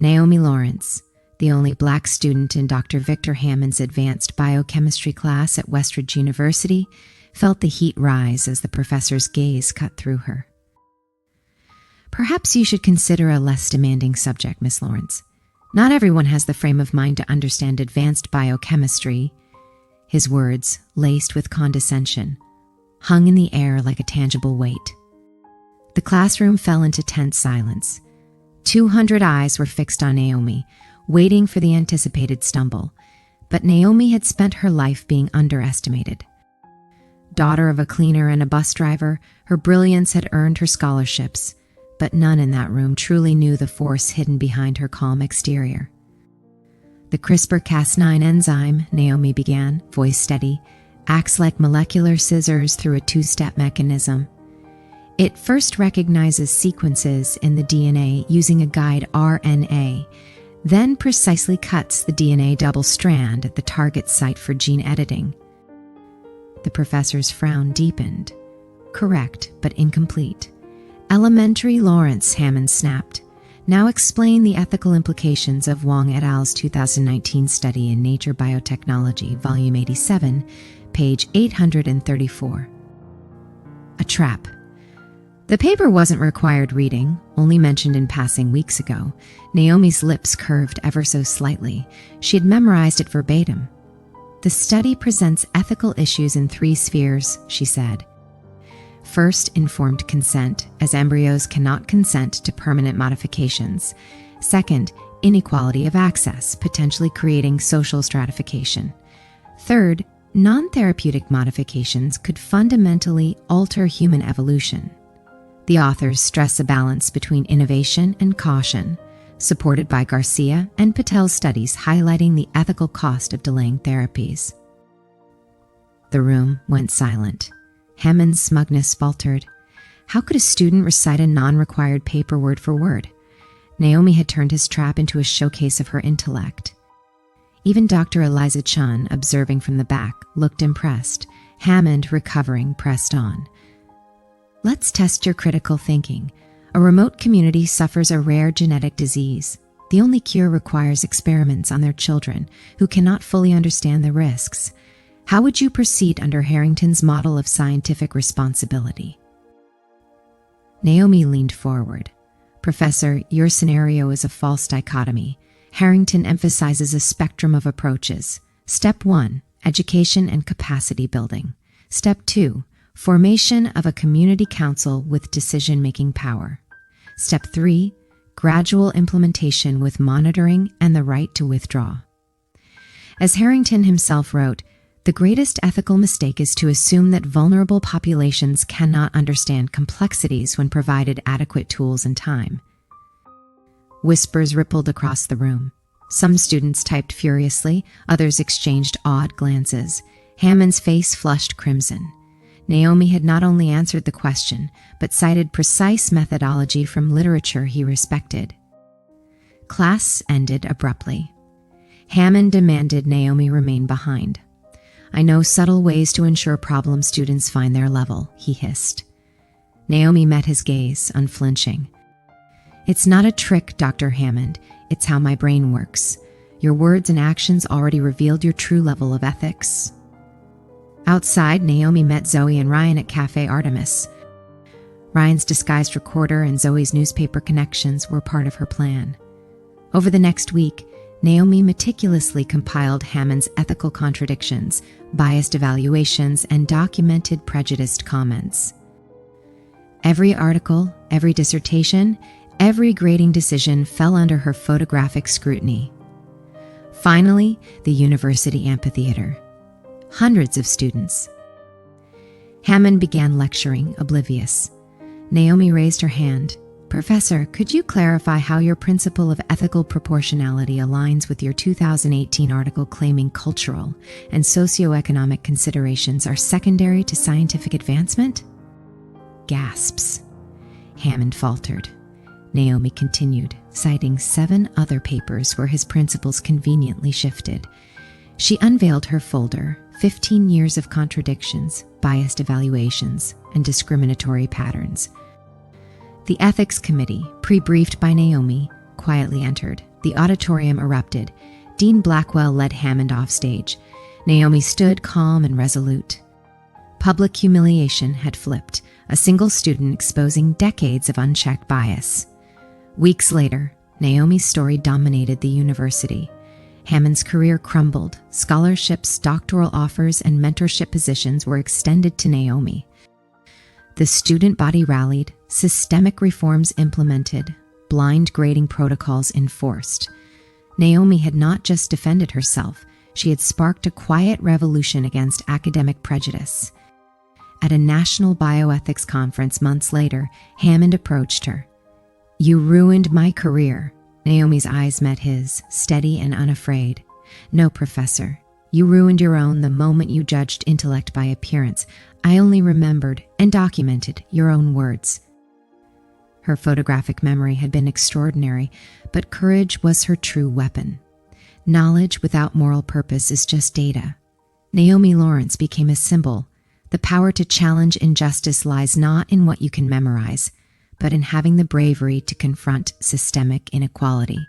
Naomi Lawrence, the only black student in Dr. Victor Hammond's advanced biochemistry class at Westridge University, felt the heat rise as the professor's gaze cut through her. "Perhaps you should consider a less demanding subject, Miss Lawrence. Not everyone has the frame of mind to understand advanced biochemistry." His words, laced with condescension, hung in the air like a tangible weight. The classroom fell into tense silence. 200 eyes were fixed on Naomi, waiting for the anticipated stumble. But Naomi had spent her life being underestimated. Daughter of a cleaner and a bus driver, her brilliance had earned her scholarships, but none in that room truly knew the force hidden behind her calm exterior. "The CRISPR-Cas9 enzyme," Naomi began, voice steady, "acts like molecular scissors through a two-step mechanism. It first recognizes sequences in the DNA using a guide RNA, then precisely cuts the DNA double strand at the target site for gene editing." The professor's frown deepened. "Correct, but incomplete." "Elementary, Lawrence," Hammond snapped. "Now explain the ethical implications of Wong et al.'s 2019 study in Nature Biotechnology, Volume 87, page 834. A trap. The paper wasn't required reading, only mentioned in passing weeks ago. Naomi's lips curved ever so slightly. She had memorized it verbatim. "The study presents ethical issues in 3 spheres," she said. First, informed consent, as embryos cannot consent to permanent modifications. Second, inequality of access, potentially creating social stratification. Third, non-therapeutic modifications could fundamentally alter human evolution. The authors stress a balance between innovation and caution, supported by Garcia and Patel's studies highlighting the ethical cost of delaying therapies. The room went silent. Hammond's smugness faltered. How could a student recite a non-required paper word for word? Naomi had turned his trap into a showcase of her intellect. Even Dr. Eliza Chun, observing from the back, looked impressed. Hammond, recovering, pressed on. "Let's test your critical thinking. A remote community suffers a rare genetic disease. The only cure requires experiments on their children who cannot fully understand the risks. How would you proceed under Harrington's model of scientific responsibility?" Naomi leaned forward. "Professor, your scenario is a false dichotomy. Harrington emphasizes a spectrum of approaches. Step 1, education and capacity building. Step 2, formation of a community council with decision-making power. Step 3, gradual implementation with monitoring and the right to withdraw." As Harrington himself wrote, "The greatest ethical mistake is to assume that vulnerable populations cannot understand complexities when provided adequate tools and time." Whispers rippled across the room. Some students typed furiously, others exchanged awed glances. Hammond's face flushed crimson. Naomi had not only answered the question, but cited precise methodology from literature he respected. Class ended abruptly. Hammond demanded Naomi remain behind. "I know subtle ways to ensure problem students find their level," he hissed. Naomi met his gaze, unflinching. "It's not a trick, Dr. Hammond. It's how my brain works. Your words and actions already revealed your true level of ethics." Outside, Naomi met Zoe and Ryan at Cafe Artemis. Ryan's disguised recorder and Zoe's newspaper connections were part of her plan. Over the next week, Naomi meticulously compiled Hammond's ethical contradictions, biased evaluations, and documented prejudiced comments. Every article, every dissertation, every grading decision fell under her photographic scrutiny. Finally, the university amphitheater. Hundreds of students. Hammond began lecturing, oblivious. Naomi raised her hand. "Professor, could you clarify how your principle of ethical proportionality aligns with your 2018 article claiming cultural and socioeconomic considerations are secondary to scientific advancement?" Gasps. Hammond faltered. Naomi continued, citing 7 other papers where his principles conveniently shifted. She unveiled her folder, 15 years of contradictions, biased evaluations, and discriminatory patterns. The ethics committee, pre-briefed by Naomi, quietly entered. The auditorium erupted. Dean Blackwell led Hammond off stage. Naomi stood calm and resolute. Public humiliation had flipped, a single student exposing decades of unchecked bias. Weeks later, Naomi's story dominated the university. Hammond's career crumbled. Scholarships, doctoral offers, and mentorship positions were extended to Naomi. The student body rallied, systemic reforms implemented, blind grading protocols enforced. Naomi had not just defended herself, she had sparked a quiet revolution against academic prejudice. At a national bioethics conference months later, Hammond approached her. "You ruined my career." Naomi's eyes met his, steady and unafraid. "No, Professor. You ruined your own the moment you judged intellect by appearance. I only remembered and documented your own words." Her photographic memory had been extraordinary, but courage was her true weapon. Knowledge without moral purpose is just data. Naomi Lawrence became a symbol. The power to challenge injustice lies not in what you can memorize, but in having the bravery to confront systemic inequality.